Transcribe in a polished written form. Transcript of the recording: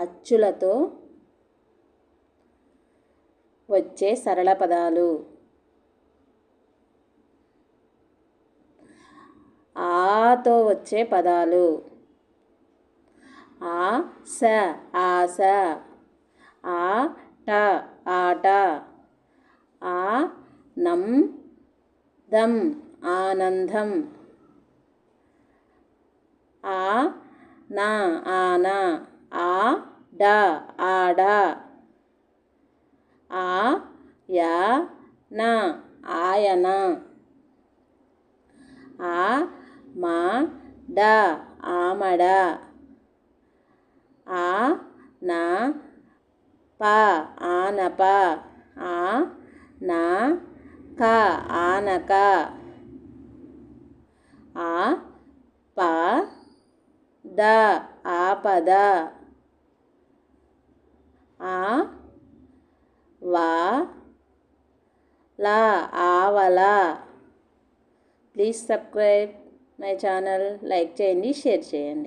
అచ్చులతో వచ్చే సరళ పదాలు. ఆతో వచ్చే పదాలు. ఆశ ఆశ, ఆట ఆట, ఆనందం ఆనందం, ఆన ఆన, ఆడ ఆడ, ఆయన ఆయన, ఆమడ ఆమడ, ఆనప ఆనప, ఆనక ఆనక, ఆపద ఆపద, ఆవల ఆవల. Please subscribe my channel. Like చేయండి, షేర్ చేయండి.